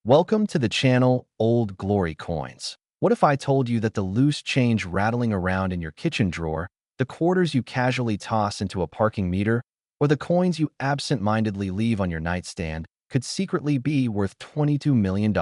Welcome to the channel Old Glory Coins. What if I told you that the loose change rattling around in your kitchen drawer, the quarters you casually toss into a parking meter, or the coins you absent-mindedly leave on your nightstand could secretly be worth $22 million?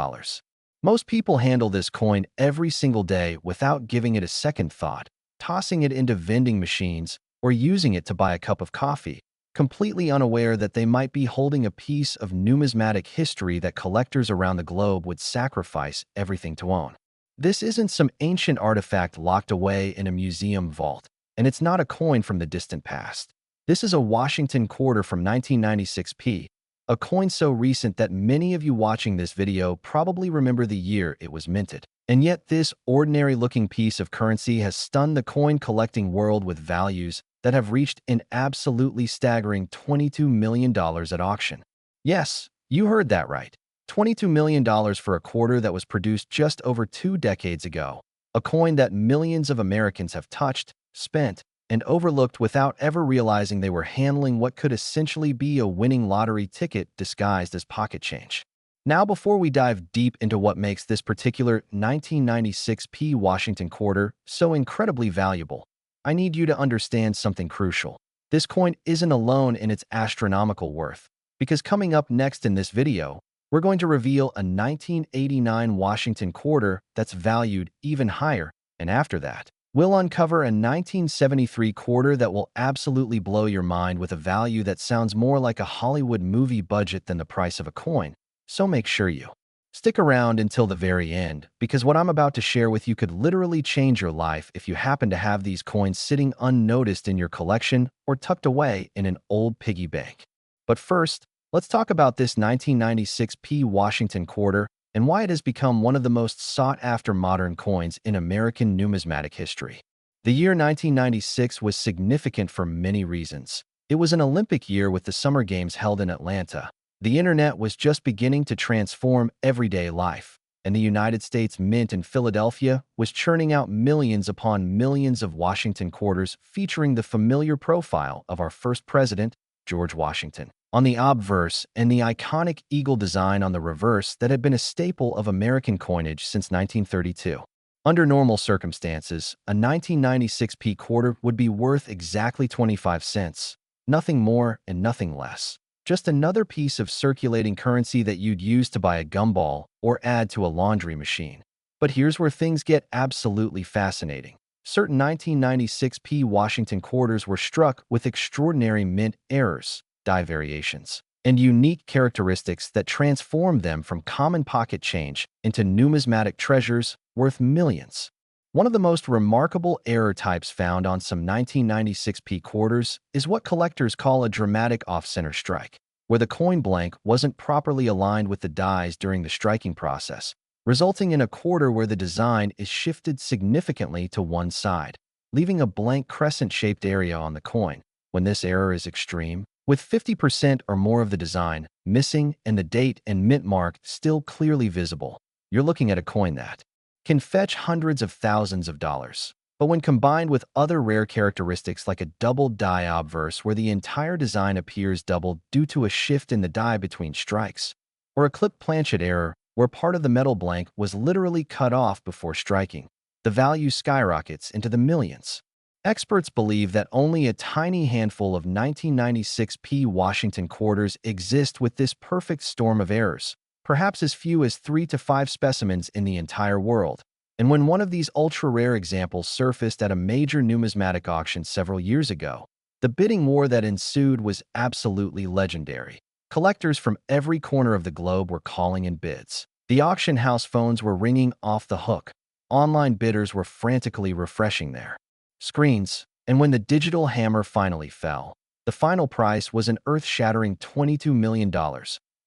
Most people handle this coin every single day without giving it a second thought, tossing it into vending machines or using it to buy a cup of coffee, completely unaware that they might be holding a piece of numismatic history that collectors around the globe would sacrifice everything to own. This isn't some ancient artifact locked away in a museum vault, and it's not a coin from the distant past. This is a Washington quarter from 1996p, a coin so recent that many of you watching this video probably remember the year it was minted. And yet this ordinary-looking piece of currency has stunned the coin collecting world with values that have reached an absolutely staggering $22 million at auction. Yes, you heard that right. $22 million for a quarter that was produced just over 2 decades ago. A coin that millions of Americans have touched, spent, and overlooked without ever realizing they were handling what could essentially be a winning lottery ticket disguised as pocket change. Now, before we dive deep into what makes this particular 1996p Washington quarter so incredibly valuable, I need you to understand something crucial. This coin isn't alone in its astronomical worth, because coming up next in this video, we're going to reveal a 1989 Washington quarter that's valued even higher, and after that, we'll uncover a 1973 quarter that will absolutely blow your mind with a value that sounds more like a Hollywood movie budget than the price of a coin. So make sure you stick around until the very end, because what I'm about to share with you could literally change your life if you happen to have these coins sitting unnoticed in your collection or tucked away in an old piggy bank. But first, let's talk about this 1996p Washington quarter and why it has become one of the most sought-after modern coins in American numismatic history. The year 1996 was significant for many reasons. It was an Olympic year with the Summer Games held in Atlanta. The internet was just beginning to transform everyday life, and the United States Mint in Philadelphia was churning out millions upon millions of Washington quarters featuring the familiar profile of our first president, George Washington, on the obverse and the iconic eagle design on the reverse that had been a staple of American coinage since 1932. Under normal circumstances, a 1996p quarter would be worth exactly 25 cents, nothing more and nothing less. Just another piece of circulating currency that you'd use to buy a gumball or add to a laundry machine. But here's where things get absolutely fascinating. Certain 1996p Washington quarters were struck with extraordinary mint errors, die variations, and unique characteristics that transformed them from common pocket change into numismatic treasures worth millions. One of the most remarkable error types found on some 1996p quarters is what collectors call a dramatic off-center strike, where the coin blank wasn't properly aligned with the dies during the striking process, resulting in a quarter where the design is shifted significantly to one side, leaving a blank crescent-shaped area on the coin. When this error is extreme, with 50% or more of the design missing and the date and mint mark still clearly visible, you're looking at a coin that can fetch hundreds of thousands of dollars. But when combined with other rare characteristics like a doubled die obverse where the entire design appears doubled due to a shift in the die between strikes, or a clipped planchet error where part of the metal blank was literally cut off before striking, the value skyrockets into the millions. Experts believe that only a tiny handful of 1996p Washington quarters exist with this perfect storm of errors, perhaps as few as 3 to 5 specimens in the entire world. And when one of these ultra-rare examples surfaced at a major numismatic auction several years ago, the bidding war that ensued was absolutely legendary. Collectors from every corner of the globe were calling in bids. The auction house phones were ringing off the hook. Online bidders were frantically refreshing their screens, and when the digital hammer finally fell, the final price was an earth-shattering $22 million.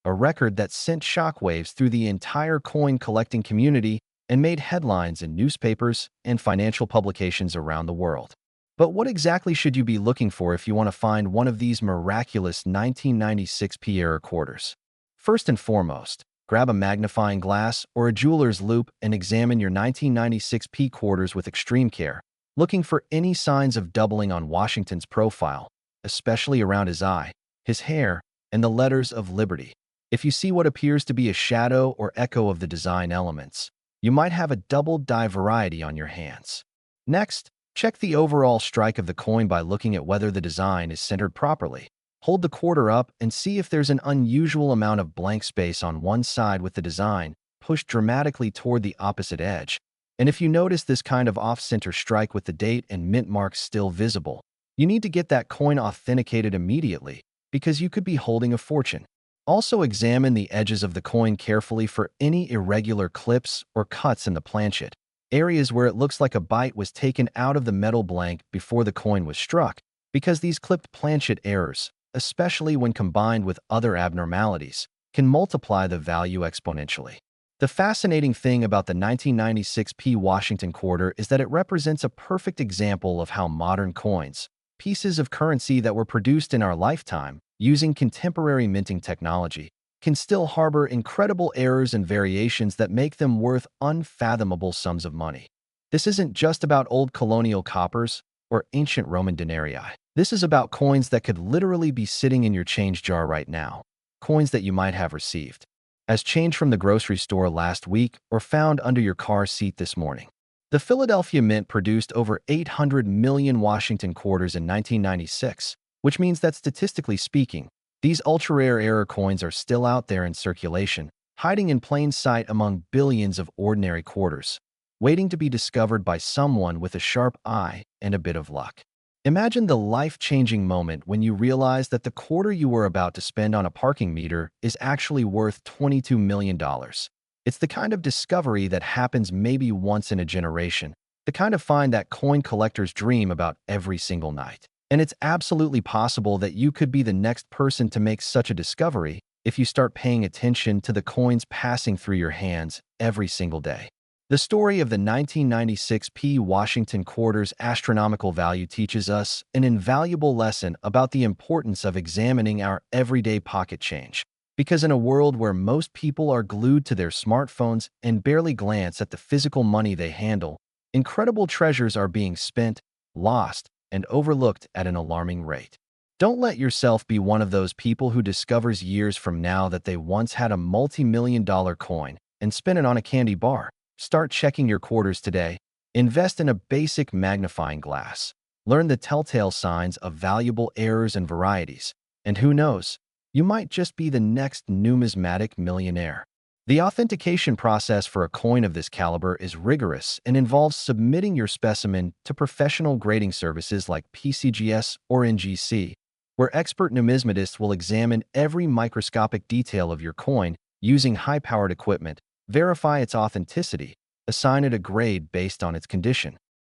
A record that sent shockwaves through the entire coin-collecting community and made headlines in newspapers and financial publications around the world. But what exactly should you be looking for if you want to find one of these miraculous 1996p error quarters? First and foremost, grab a magnifying glass or a jeweler's loupe and examine your 1996p quarters with extreme care, looking for any signs of doubling on Washington's profile, especially around his eye, his hair, and the letters of liberty. If you see what appears to be a shadow or echo of the design elements, you might have a double die variety on your hands. Next, check the overall strike of the coin by looking at whether the design is centered properly. Hold the quarter up and see if there's an unusual amount of blank space on one side with the design pushed dramatically toward the opposite edge. And if you notice this kind of off-center strike with the date and mint marks still visible, you need to get that coin authenticated immediately because you could be holding a fortune. Also examine the edges of the coin carefully for any irregular clips or cuts in the planchet, areas where it looks like a bite was taken out of the metal blank before the coin was struck, because these clipped planchet errors, especially when combined with other abnormalities, can multiply the value exponentially. The fascinating thing about the 1996 Washington quarter is that it represents a perfect example of how modern coins, pieces of currency that were produced in our lifetime, using contemporary minting technology, can still harbor incredible errors and variations that make them worth unfathomable sums of money. This isn't just about old colonial coppers or ancient Roman denarii. This is about coins that could literally be sitting in your change jar right now, coins that you might have received as change from the grocery store last week or found under your car seat this morning. The Philadelphia Mint produced over 800 million Washington quarters in 1996, which means that statistically speaking, these ultra-rare error coins are still out there in circulation, hiding in plain sight among billions of ordinary quarters, waiting to be discovered by someone with a sharp eye and a bit of luck. Imagine the life-changing moment when you realize that the quarter you were about to spend on a parking meter is actually worth $22 million. It's the kind of discovery that happens maybe once in a generation, the kind of find that coin collectors dream about every single night. And it's absolutely possible that you could be the next person to make such a discovery if you start paying attention to the coins passing through your hands every single day. The story of the 1996 Washington quarter's astronomical value teaches us an invaluable lesson about the importance of examining our everyday pocket change. Because in a world where most people are glued to their smartphones and barely glance at the physical money they handle, incredible treasures are being spent, lost, and overlooked at an alarming rate. Don't let yourself be one of those people who discovers years from now that they once had a multi-million-dollar coin and spent it on a candy bar. Start checking your quarters today. Invest in a basic magnifying glass. Learn the telltale signs of valuable errors and varieties. And who knows, you might just be the next numismatic millionaire. The authentication process for a coin of this caliber is rigorous and involves submitting your specimen to professional grading services like PCGS or NGC, where expert numismatists will examine every microscopic detail of your coin using high-powered equipment, verify its authenticity, assign it a grade based on its condition.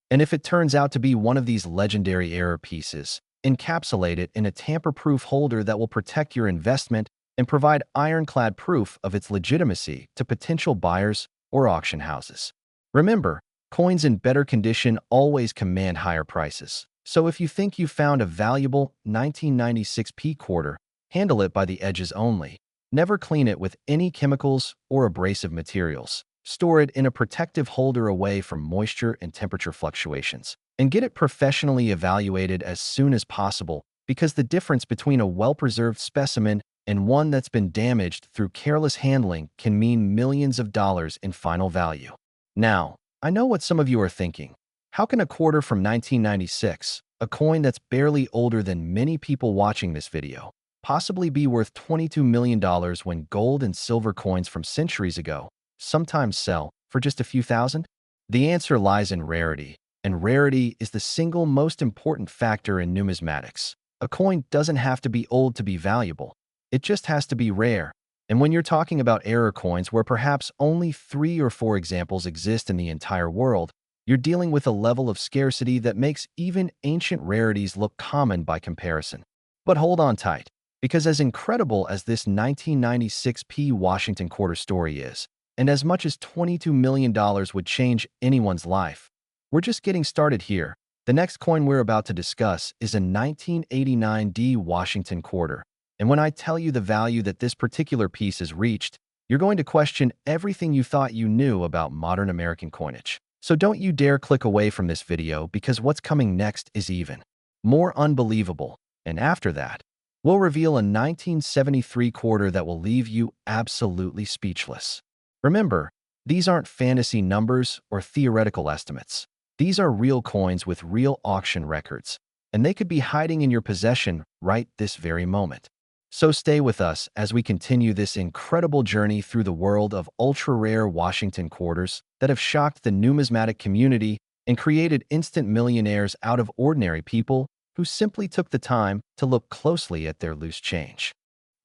And if it turns out to be one of these legendary error pieces, encapsulate it in a tamper-proof holder that will protect your investment and provide ironclad proof of its legitimacy to potential buyers or auction houses. Remember, coins in better condition always command higher prices. So if you think you found a valuable 1996 quarter, handle it by the edges only. Never clean it with any chemicals or abrasive materials. Store it in a protective holder away from moisture and temperature fluctuations. And get it professionally evaluated as soon as possible, because the difference between a well-preserved specimen and one that's been damaged through careless handling can mean millions of dollars in final value. Now, I know what some of you are thinking. How can a quarter from 1996, a coin that's barely older than many people watching this video, possibly be worth $22 million when gold and silver coins from centuries ago sometimes sell for just a few thousand? The answer lies in rarity, and rarity is the single most important factor in numismatics. A coin doesn't have to be old to be valuable. It just has to be rare. And when you're talking about error coins where perhaps only 3 or 4 examples exist in the entire world, you're dealing with a level of scarcity that makes even ancient rarities look common by comparison. But hold on tight, because as incredible as this 1996 Washington quarter story is, and as much as $22 million would change anyone's life, we're just getting started here. The next coin we're about to discuss is a 1989 Washington quarter. And when I tell you the value that this particular piece has reached, you're going to question everything you thought you knew about modern American coinage. So don't you dare click away from this video, because what's coming next is even more unbelievable. And after that, We'll reveal a 1973 quarter that will leave you absolutely speechless. Remember, these aren't fantasy numbers or theoretical estimates. These are real coins with real auction records, and they could be hiding in your possession right this very moment. So stay with us as we continue this incredible journey through the world of ultra-rare Washington quarters that have shocked the numismatic community and created instant millionaires out of ordinary people who simply took the time to look closely at their loose change.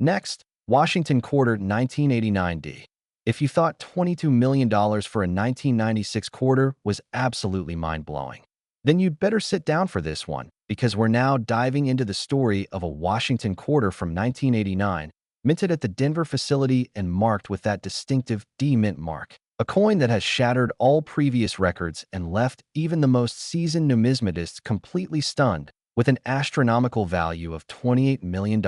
Next, Washington Quarter 1989D. If you thought $22 million for a 1996 quarter was absolutely mind-blowing, then you'd better sit down for this one, because we're now diving into the story of a Washington quarter from 1989, minted at the Denver facility and marked with that distinctive D mint mark. A coin that has shattered all previous records and left even the most seasoned numismatists completely stunned, with an astronomical value of $28 million.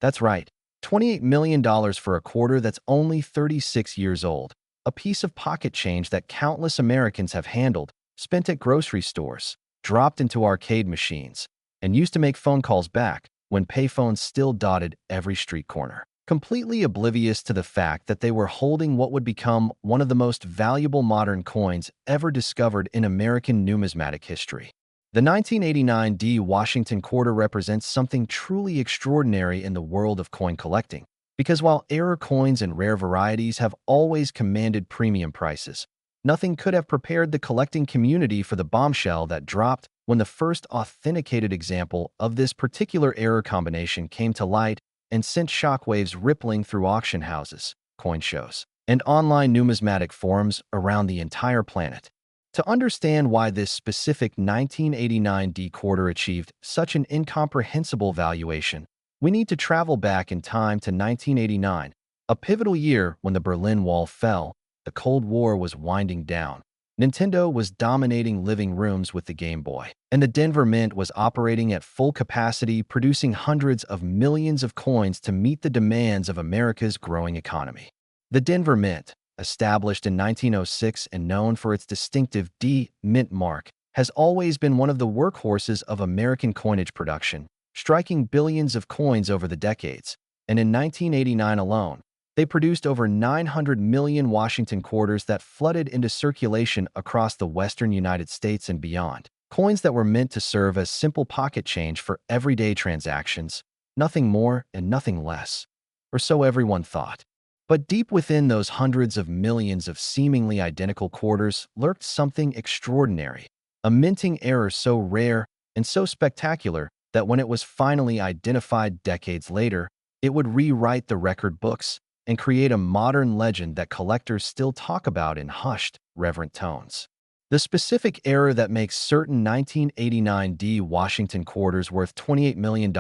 That's right, $28 million for a quarter that's only 36 years old, a piece of pocket change that countless Americans have handled, spent at grocery stores, dropped into arcade machines, and used to make phone calls back when payphones still dotted every street corner, completely oblivious to the fact that they were holding what would become one of the most valuable modern coins ever discovered in American numismatic history. The 1989 D Washington quarter represents something truly extraordinary in the world of coin collecting, because while error coins and rare varieties have always commanded premium prices, nothing could have prepared the collecting community for the bombshell that dropped when the first authenticated example of this particular error combination came to light and sent shockwaves rippling through auction houses, coin shows, and online numismatic forums around the entire planet. To understand why this specific 1989 D quarter achieved such an incomprehensible valuation, we need to travel back in time to 1989, a pivotal year when the Berlin Wall fell, the Cold War was winding down, Nintendo was dominating living rooms with the Game Boy, and the Denver Mint was operating at full capacity, producing hundreds of millions of coins to meet the demands of America's growing economy. The Denver Mint, established in 1906 and known for its distinctive D mint mark, has always been one of the workhorses of American coinage production, striking billions of coins over the decades. And in 1989 alone, they produced over 900 million Washington quarters that flooded into circulation across the western United States and beyond. Coins that were meant to serve as simple pocket change for everyday transactions, nothing more and nothing less. Or so everyone thought. But deep within those hundreds of millions of seemingly identical quarters lurked something extraordinary, a minting error so rare and so spectacular that when it was finally identified decades later, it would rewrite the record books and create a modern legend that collectors still talk about in hushed, reverent tones. The specific error that makes certain 1989 D Washington quarters worth $28 million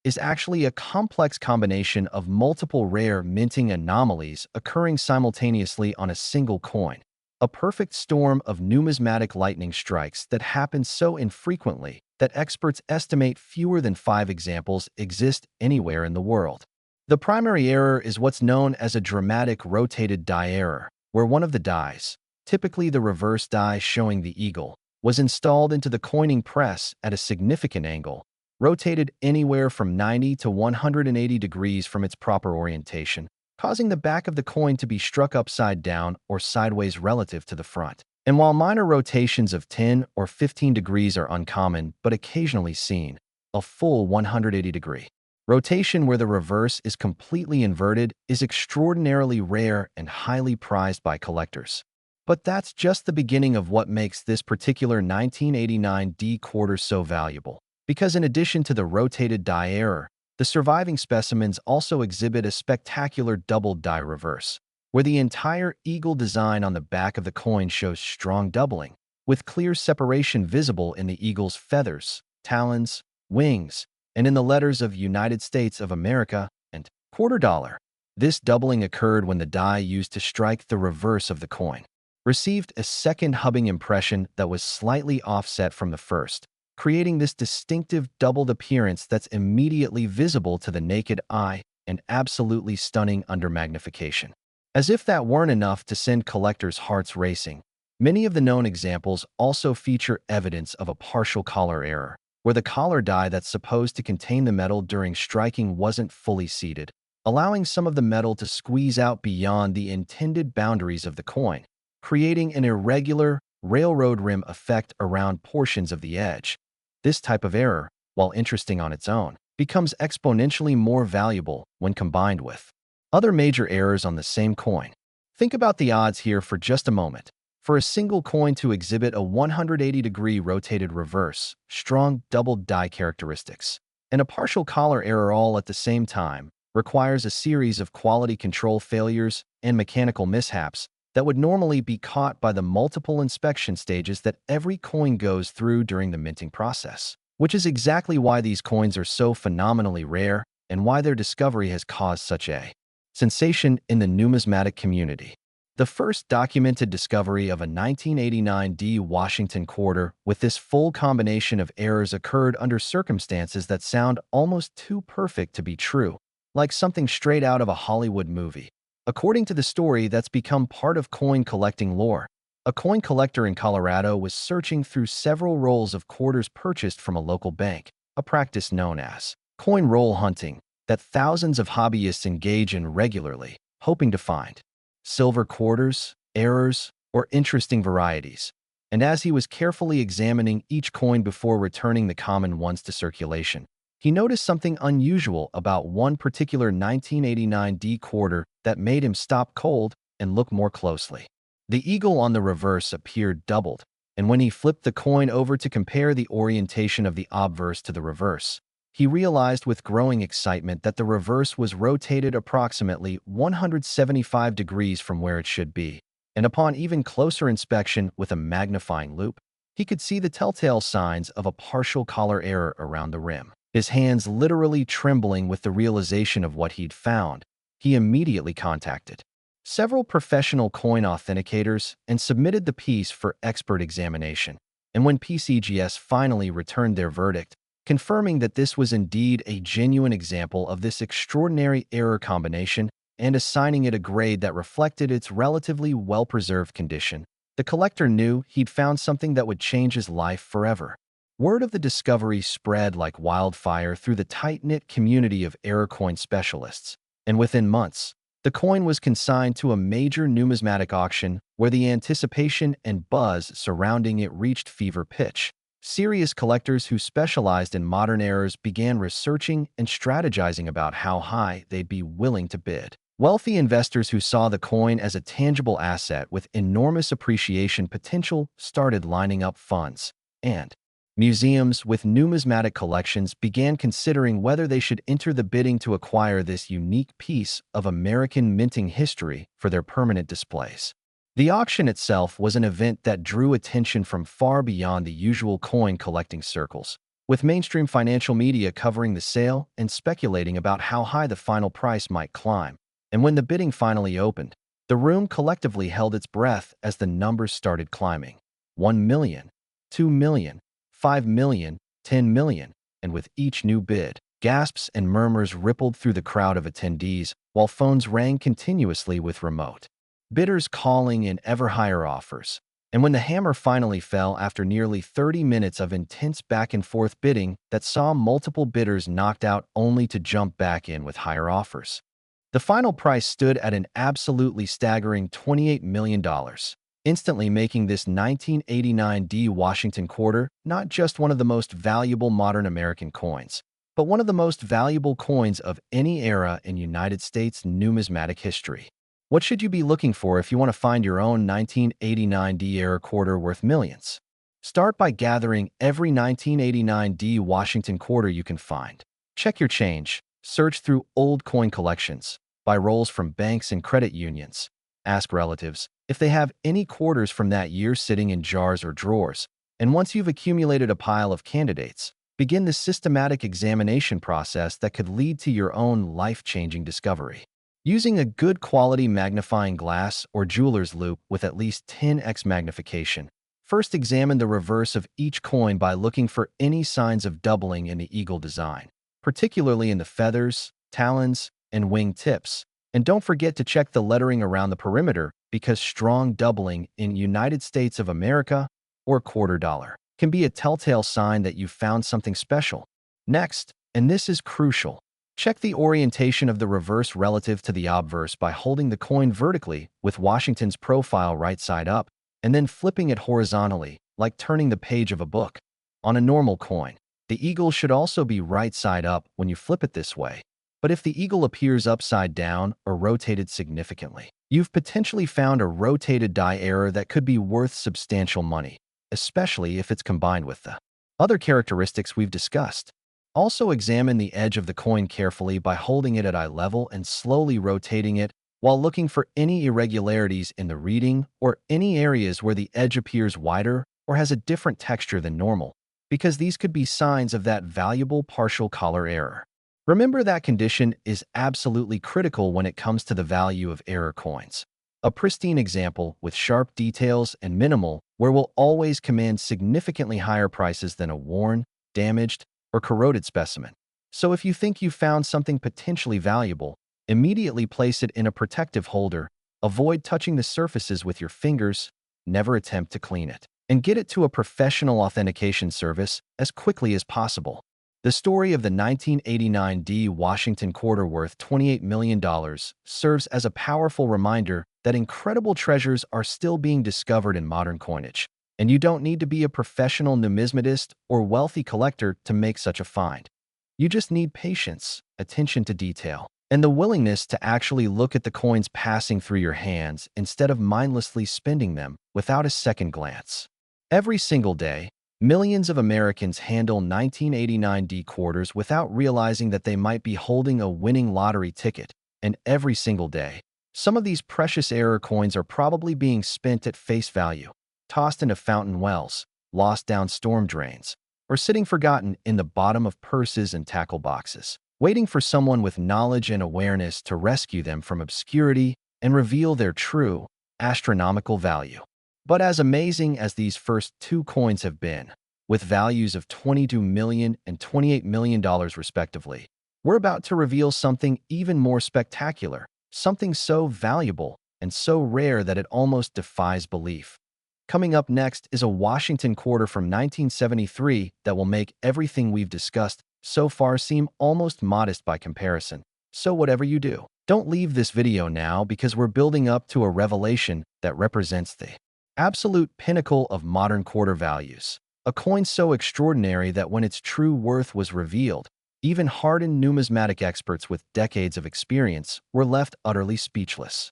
is actually a complex combination of multiple rare minting anomalies occurring simultaneously on a single coin, a perfect storm of numismatic lightning strikes that happens so infrequently that experts estimate fewer than 5 examples exist anywhere in the world. The primary error is what's known as a dramatic rotated die error, where one of the dies, typically the reverse die showing the eagle, was installed into the coining press at a significant angle, rotated anywhere from 90 to 180 degrees from its proper orientation, causing the back of the coin to be struck upside down or sideways relative to the front. And while minor rotations of 10 or 15 degrees are uncommon but occasionally seen, a full 180-degree rotation where the reverse is completely inverted is extraordinarily rare and highly prized by collectors. But that's just the beginning of what makes this particular 1989 D quarter so valuable. Because in addition to the rotated die error, the surviving specimens also exhibit a spectacular doubled die reverse, where the entire eagle design on the back of the coin shows strong doubling, with clear separation visible in the eagle's feathers, talons, wings, and in the letters of United States of America and quarter dollar. This doubling occurred when the die used to strike the reverse of the coin received a second hubbing impression that was slightly offset from the first, creating this distinctive doubled appearance that's immediately visible to the naked eye and absolutely stunning under magnification. As if that weren't enough to send collectors' hearts racing, many of the known examples also feature evidence of a partial collar error, where the collar die that's supposed to contain the metal during striking wasn't fully seated, allowing some of the metal to squeeze out beyond the intended boundaries of the coin, creating an irregular, railroad rim effect around portions of the edge. This type of error, while interesting on its own, becomes exponentially more valuable when combined with other major errors on the same coin. Think about the odds here for just a moment. For a single coin to exhibit a 180-degree rotated reverse, strong double die characteristics, and a partial collar error all at the same time, requires a series of quality control failures and mechanical mishaps that would normally be caught by the multiple inspection stages that every coin goes through during the minting process, which is exactly why these coins are so phenomenally rare and why their discovery has caused such a sensation in the numismatic community. The first documented discovery of a 1989 D Washington quarter with this full combination of errors occurred under circumstances that sound almost too perfect to be true, like something straight out of a Hollywood movie. According to the story that's become part of coin collecting lore, a coin collector in Colorado was searching through several rolls of quarters purchased from a local bank, a practice known as coin roll hunting that thousands of hobbyists engage in regularly, hoping to find silver quarters, errors, or interesting varieties. And as he was carefully examining each coin before returning the common ones to circulation, he noticed something unusual about one particular 1989 D quarter that made him stop cold and look more closely. The eagle on the reverse appeared doubled, and when he flipped the coin over to compare the orientation of the obverse to the reverse, he realized with growing excitement that the reverse was rotated approximately 175 degrees from where it should be, and upon even closer inspection with a magnifying loupe, he could see the telltale signs of a partial collar error around the rim. His hands literally trembling with the realization of what he'd found, he immediately contacted several professional coin authenticators and submitted the piece for expert examination. And when PCGS finally returned their verdict, confirming that this was indeed a genuine example of this extraordinary error combination and assigning it a grade that reflected its relatively well-preserved condition, the collector knew he'd found something that would change his life forever. Word of the discovery spread like wildfire through the tight-knit community of error coin specialists, and within months, the coin was consigned to a major numismatic auction where the anticipation and buzz surrounding it reached fever pitch. Serious collectors who specialized in modern errors began researching and strategizing about how high they'd be willing to bid. Wealthy investors who saw the coin as a tangible asset with enormous appreciation potential started lining up funds, and museums with numismatic collections began considering whether they should enter the bidding to acquire this unique piece of American minting history for their permanent displays. The auction itself was an event that drew attention from far beyond the usual coin collecting circles, with mainstream financial media covering the sale and speculating about how high the final price might climb. And when the bidding finally opened, the room collectively held its breath as the numbers started climbing. 1 million, 2 million, 5 million, 10 million, and with each new bid, gasps and murmurs rippled through the crowd of attendees, while phones rang continuously with remote bidders calling in ever higher offers. And when the hammer finally fell after nearly 30 minutes of intense back-and-forth bidding that saw multiple bidders knocked out only to jump back in with higher offers, the final price stood at an absolutely staggering $28 million. Instantly making this 1989 D Washington quarter not just one of the most valuable modern American coins, but one of the most valuable coins of any era in United States numismatic history. What should you be looking for if you want to find your own 1989 D era quarter worth millions? Start by gathering every 1989 D Washington quarter you can find. Check your change. Search through old coin collections. Buy rolls from banks and credit unions. Ask relatives if they have any quarters from that year sitting in jars or drawers. And once you've accumulated a pile of candidates, begin the systematic examination process that could lead to your own life-changing discovery. Using a good quality magnifying glass or jeweler's loupe with at least 10x magnification, first examine the reverse of each coin by looking for any signs of doubling in the eagle design, particularly in the feathers, talons, and wing tips. And don't forget to check the lettering around the perimeter because strong doubling in United States of America or quarter dollar can be a telltale sign that you've found something special. Next, and this is crucial, check the orientation of the reverse relative to the obverse by holding the coin vertically with Washington's profile right side up, and then flipping it horizontally, like turning the page of a book. On a normal coin, the eagle should also be right side up when you flip it this way. But if the eagle appears upside down or rotated significantly, you've potentially found a rotated die error that could be worth substantial money, especially if it's combined with the other characteristics we've discussed. Also examine the edge of the coin carefully by holding it at eye level and slowly rotating it while looking for any irregularities in the reading or any areas where the edge appears wider or has a different texture than normal, because these could be signs of that valuable partial color error. Remember that condition is absolutely critical when it comes to the value of error coins. A pristine example with sharp details and minimal wear will always command significantly higher prices than a worn, damaged, or corroded specimen. So if you think you found something potentially valuable, immediately place it in a protective holder, avoid touching the surfaces with your fingers, never attempt to clean it, and get it to a professional authentication service as quickly as possible. The story of the 1989 D Washington quarter worth $28 million serves as a powerful reminder that incredible treasures are still being discovered in modern coinage, and you don't need to be a professional numismatist or wealthy collector to make such a find. You just need patience, attention to detail, and the willingness to actually look at the coins passing through your hands instead of mindlessly spending them without a second glance. Every single day, millions of Americans handle 1989 D quarters without realizing that they might be holding a winning lottery ticket, and every single day, some of these precious error coins are probably being spent at face value, tossed into fountain wells, lost down storm drains, or sitting forgotten in the bottom of purses and tackle boxes, waiting for someone with knowledge and awareness to rescue them from obscurity and reveal their true, astronomical value. But as amazing as these first two coins have been, with values of $22 million and $28 million respectively, we're about to reveal something even more spectacular, something so valuable and so rare that it almost defies belief. Coming up next is a Washington quarter from 1973 that will make everything we've discussed so far seem almost modest by comparison. So whatever you do, don't leave this video now because we're building up to a revelation that represents the absolute pinnacle of modern quarter values. A coin so extraordinary that when its true worth was revealed, even hardened numismatic experts with decades of experience were left utterly speechless.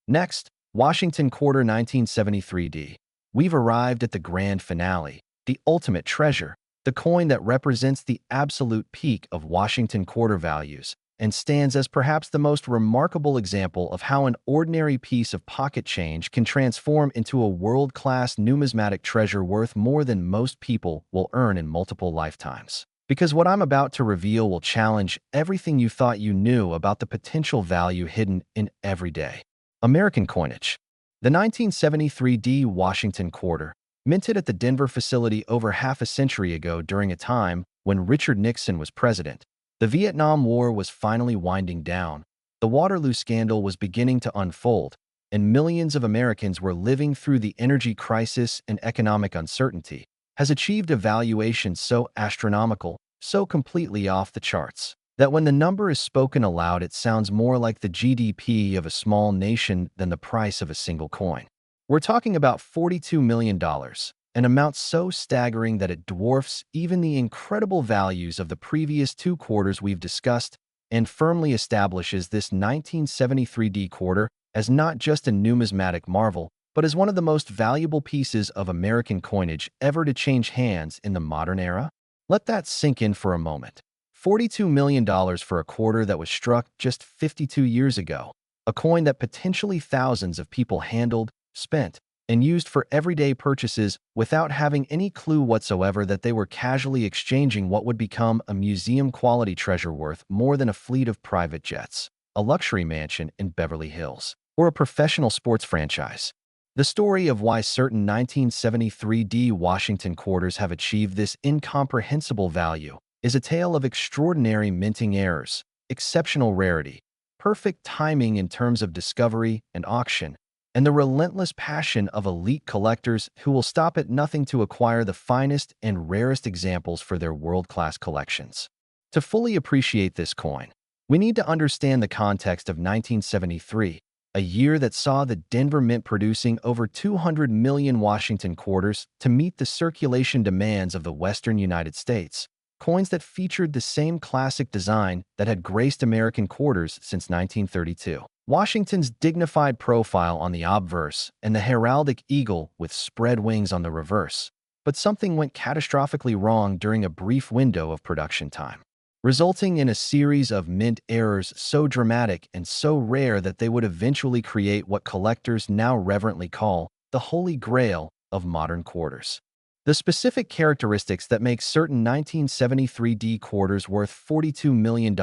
Next, Washington quarter 1973 D. We've arrived at the grand finale, the ultimate treasure, the coin that represents the absolute peak of Washington quarter values and stands as perhaps the most remarkable example of how an ordinary piece of pocket change can transform into a world-class numismatic treasure worth more than most people will earn in multiple lifetimes. Because what I'm about to reveal will challenge everything you thought you knew about the potential value hidden in everyday American coinage. The 1973 D Washington quarter, minted at the Denver facility over half a century ago during a time when Richard Nixon was president. The Vietnam War was finally winding down, the Waterloo scandal was beginning to unfold, and millions of Americans were living through the energy crisis and economic uncertainty, has achieved a valuation so astronomical, so completely off the charts, that when the number is spoken aloud it sounds more like the GDP of a small nation than the price of a single coin. We're talking about $42 million, an amount so staggering that it dwarfs even the incredible values of the previous two quarters we've discussed and firmly establishes this 1973 D quarter as not just a numismatic marvel, but as one of the most valuable pieces of American coinage ever to change hands in the modern era. Let that sink in for a moment. $42 million for a quarter that was struck just 52 years ago, a coin that potentially thousands of people handled, spent, and used for everyday purchases without having any clue whatsoever that they were casually exchanging what would become a museum-quality treasure worth more than a fleet of private jets, a luxury mansion in Beverly Hills, or a professional sports franchise. The story of why certain 1973 D Washington quarters have achieved this incomprehensible value is a tale of extraordinary minting errors, exceptional rarity, perfect timing in terms of discovery and auction, and the relentless passion of elite collectors who will stop at nothing to acquire the finest and rarest examples for their world-class collections. To fully appreciate this coin, we need to understand the context of 1973, a year that saw the Denver Mint producing over 200 million Washington quarters to meet the circulation demands of the Western United States, coins that featured the same classic design that had graced American quarters since 1932. Washington's dignified profile on the obverse and the heraldic eagle with spread wings on the reverse. But something went catastrophically wrong during a brief window of production time, resulting in a series of mint errors so dramatic and so rare that they would eventually create what collectors now reverently call the Holy Grail of modern quarters. The specific characteristics that make certain 1973 D quarters worth $42 million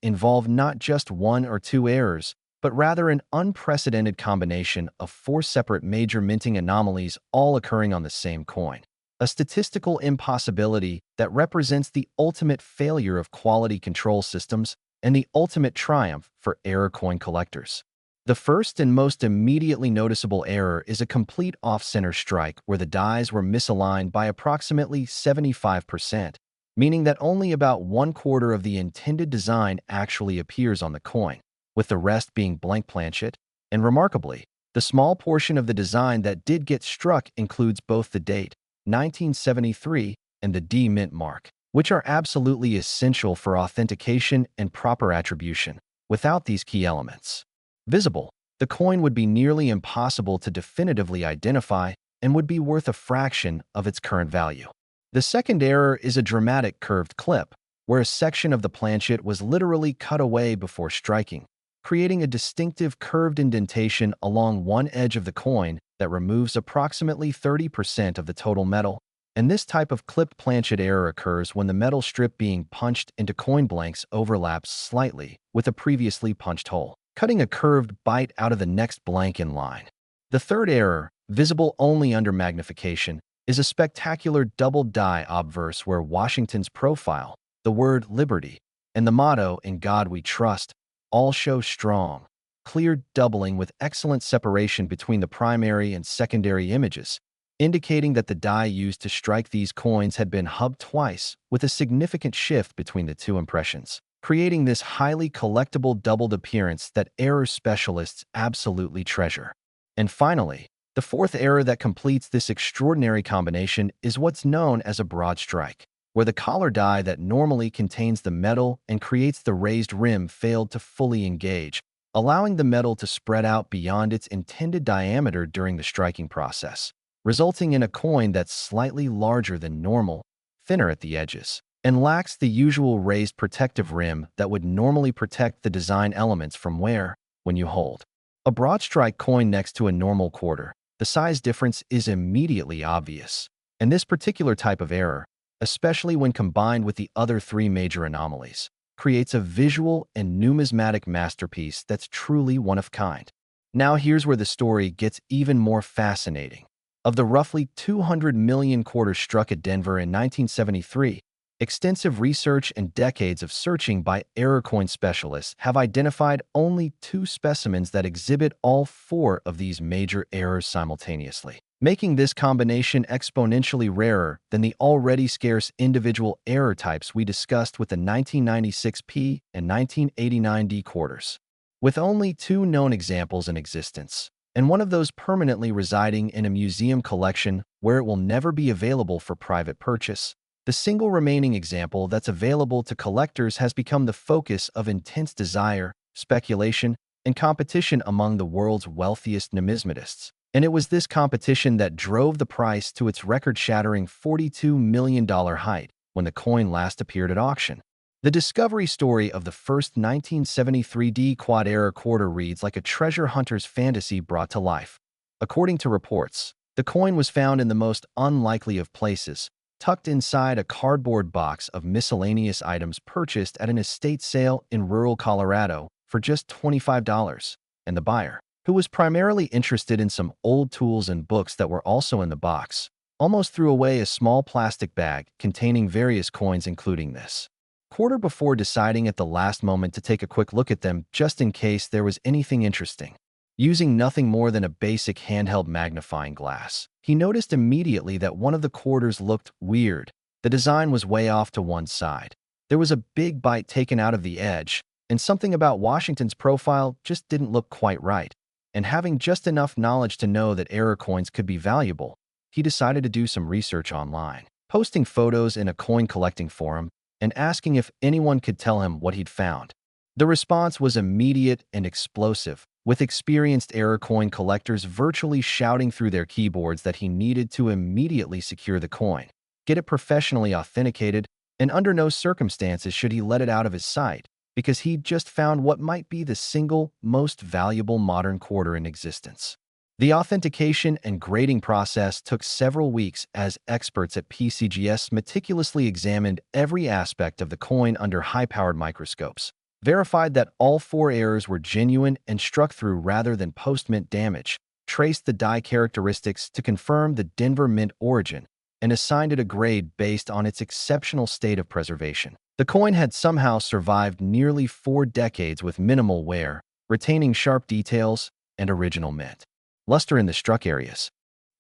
involve not just one or two errors, but rather an unprecedented combination of four separate major minting anomalies all occurring on the same coin. A statistical impossibility that represents the ultimate failure of quality control systems and the ultimate triumph for error coin collectors. The first and most immediately noticeable error is a complete off-center strike where the dies were misaligned by approximately 75%, meaning that only about 1/4 of the intended design actually appears on the coin, with the rest being blank planchet, and remarkably, the small portion of the design that did get struck includes both the date, 1973, and the D mint mark, which are absolutely essential for authentication and proper attribution. Without these key elements visible, the coin would be nearly impossible to definitively identify and would be worth a fraction of its current value. The second error is a dramatic curved clip, where a section of the planchet was literally cut away before striking, creating a distinctive curved indentation along one edge of the coin that removes approximately 30% of the total metal. And this type of clipped planchet error occurs when the metal strip being punched into coin blanks overlaps slightly with a previously punched hole, cutting a curved bite out of the next blank in line. The third error, visible only under magnification, is a spectacular double die obverse where Washington's profile, the word liberty, and the motto "In God We Trust" all show strong, clear doubling with excellent separation between the primary and secondary images, indicating that the die used to strike these coins had been hubbed twice with a significant shift between the two impressions, creating this highly collectible doubled appearance that error specialists absolutely treasure. And finally, the fourth error that completes this extraordinary combination is what's known as a broad strike, where the collar die that normally contains the metal and creates the raised rim failed to fully engage, allowing the metal to spread out beyond its intended diameter during the striking process, resulting in a coin that's slightly larger than normal, thinner at the edges, and lacks the usual raised protective rim that would normally protect the design elements from wear when you hold a broad strike coin next to a normal quarter. The size difference is immediately obvious, and this particular type of error, especially when combined with the other three major anomalies, creates a visual and numismatic masterpiece that's truly one of kind. Now here's where the story gets even more fascinating. Of the roughly 200 million quarters struck at Denver in 1973, extensive research and decades of searching by error coin specialists have identified only 2 specimens that exhibit all 4 of these major errors simultaneously, making this combination exponentially rarer than the already scarce individual error types we discussed with the 1996 P and 1989 D quarters. With only 2 known examples in existence, and one of those permanently residing in a museum collection where it will never be available for private purchase, the single remaining example that's available to collectors has become the focus of intense desire, speculation, and competition among the world's wealthiest numismatists. And it was this competition that drove the price to its record-shattering $42 million height when the coin last appeared at auction. The discovery story of the first 1973 D quad error quarter reads like a treasure hunter's fantasy brought to life. According to reports, the coin was found in the most unlikely of places, tucked inside a cardboard box of miscellaneous items purchased at an estate sale in rural Colorado for just $25, and the buyer, who was primarily interested in some old tools and books that were also in the box, almost threw away a small plastic bag containing various coins including this quarter before deciding at the last moment to take a quick look at them just in case there was anything interesting. Using nothing more than a basic handheld magnifying glass, he noticed immediately that one of the quarters looked weird. The design was way off to one side. There was a big bite taken out of the edge, and something about Washington's profile just didn't look quite right. And having just enough knowledge to know that error coins could be valuable, he decided to do some research online, posting photos in a coin collecting forum and asking if anyone could tell him what he'd found. The response was immediate and explosive, with experienced error coin collectors virtually shouting through their keyboards that he needed to immediately secure the coin, get it professionally authenticated, and under no circumstances should he let it out of his sight, because he'd just found what might be the single most valuable modern quarter in existence. The authentication and grading process took several weeks as experts at PCGS meticulously examined every aspect of the coin under high-powered microscopes, verified that all four errors were genuine and struck through rather than post-mint damage, traced the die characteristics to confirm the Denver Mint origin, and assigned it a grade based on its exceptional state of preservation. The coin had somehow survived nearly 4 decades with minimal wear, retaining sharp details and original mint luster in the struck areas,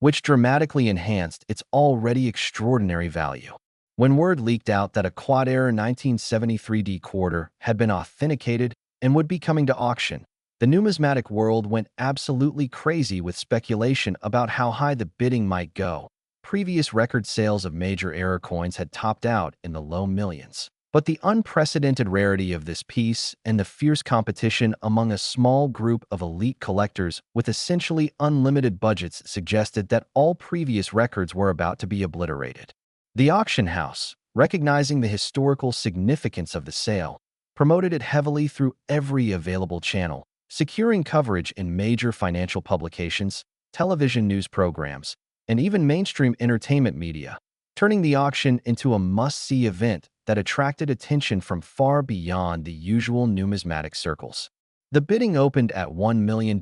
which dramatically enhanced its already extraordinary value. When word leaked out that a quad-error 1973D quarter had been authenticated and would be coming to auction, the numismatic world went absolutely crazy with speculation about how high the bidding might go. Previous record sales of major error coins had topped out in the low millions. But the unprecedented rarity of this piece and the fierce competition among a small group of elite collectors with essentially unlimited budgets suggested that all previous records were about to be obliterated. The auction house, recognizing the historical significance of the sale, promoted it heavily through every available channel, securing coverage in major financial publications, television news programs, and even mainstream entertainment media, turning the auction into a must-see event that attracted attention from far beyond the usual numismatic circles. The bidding opened at $1 million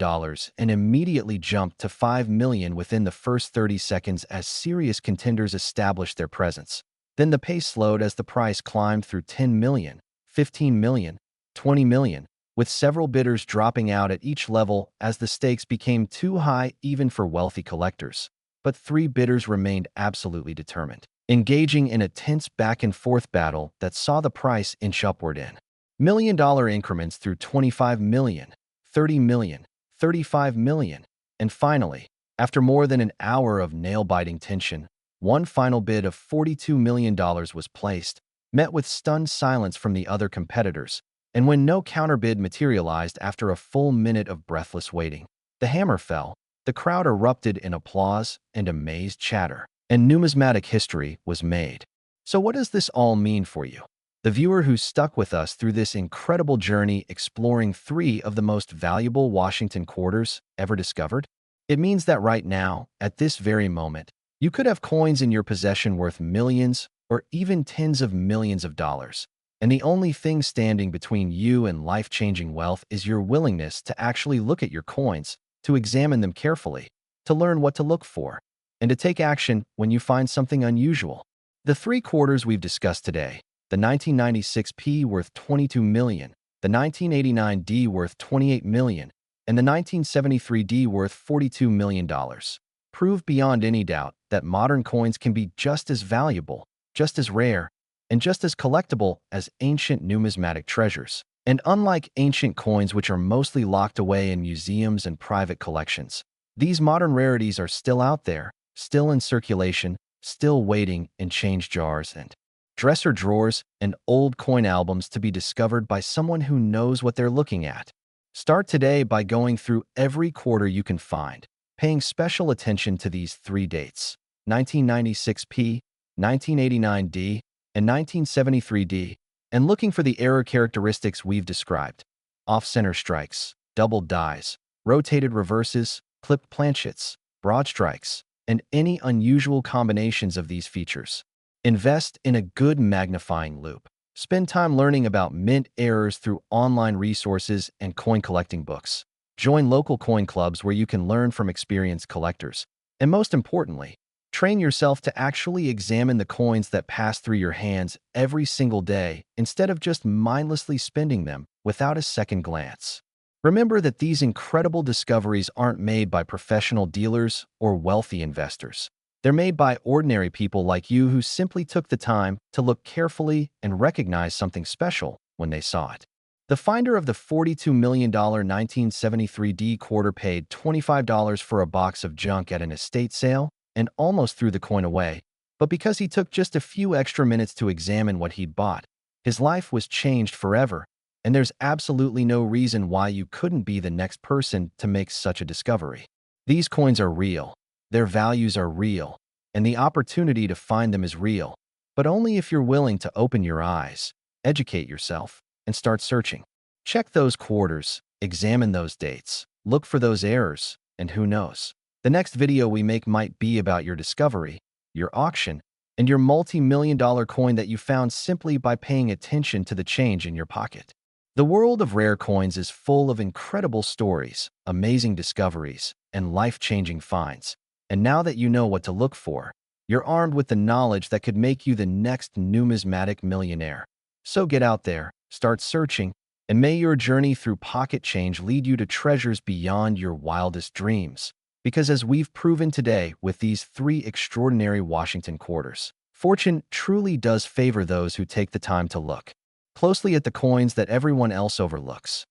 and immediately jumped to $5 million within the first 30 seconds as serious contenders established their presence. Then the pace slowed as the price climbed through $10 million, $15 million, $20 million, with several bidders dropping out at each level as the stakes became too high even for wealthy collectors. But 3 bidders remained absolutely determined, engaging in a tense back-and-forth battle that saw the price inch upward in million-dollar increments through $25 million, $30 million, $35 million, and finally, after more than an hour of nail-biting tension, one final bid of $42 million was placed, met with stunned silence from the other competitors, and when no counterbid materialized after a full minute of breathless waiting, the hammer fell. The crowd erupted in applause and amazed chatter, and numismatic history was made. So what does this all mean for you, the viewer who stuck with us through this incredible journey exploring 3 of the most valuable Washington quarters ever discovered? It means that right now, at this very moment, you could have coins in your possession worth millions or even tens of millions of dollars, and the only thing standing between you and life-changing wealth is your willingness to actually look at your coins, to examine them carefully, to learn what to look for, and to take action when you find something unusual. The 3 quarters we've discussed today, the 1996P worth $22 million, the 1989D worth $28 million, and the 1973D worth $42 million, prove beyond any doubt that modern coins can be just as valuable, just as rare, and just as collectible as ancient numismatic treasures. And unlike ancient coins which are mostly locked away in museums and private collections, these modern rarities are still out there, still in circulation, still waiting in change jars and dresser drawers and old coin albums to be discovered by someone who knows what they're looking at. Start today by going through every quarter you can find, paying special attention to these 3 dates: 1996P, 1989D, and 1973D, and looking for the error characteristics we've described: off-center strikes, double dies, rotated reverses, clipped planchets, broad strikes, and any unusual combinations of these features. Invest in a good magnifying loupe. Spend time learning about mint errors through online resources and coin collecting books. Join local coin clubs where you can learn from experienced collectors. And most importantly, train yourself to actually examine the coins that pass through your hands every single day instead of just mindlessly spending them without a second glance. Remember that these incredible discoveries aren't made by professional dealers or wealthy investors. They're made by ordinary people like you who simply took the time to look carefully and recognize something special when they saw it. The finder of the $42 million 1973 D quarter paid $25 for a box of junk at an estate sale and almost threw the coin away, but because he took just a few extra minutes to examine what he'd bought, his life was changed forever. And there's absolutely no reason why you couldn't be the next person to make such a discovery. These coins are real, their values are real, and the opportunity to find them is real, but only if you're willing to open your eyes, educate yourself, and start searching. Check those quarters, examine those dates, look for those errors, and who knows? The next video we make might be about your discovery, your auction, and your multi-million-dollar coin that you found simply by paying attention to the change in your pocket. The world of rare coins is full of incredible stories, amazing discoveries, and life-changing finds. And now that you know what to look for, you're armed with the knowledge that could make you the next numismatic millionaire. So get out there, start searching, and may your journey through pocket change lead you to treasures beyond your wildest dreams. Because as we've proven today with these 3 extraordinary Washington quarters, fortune truly does favor those who take the time to look closely at the coins that everyone else overlooks.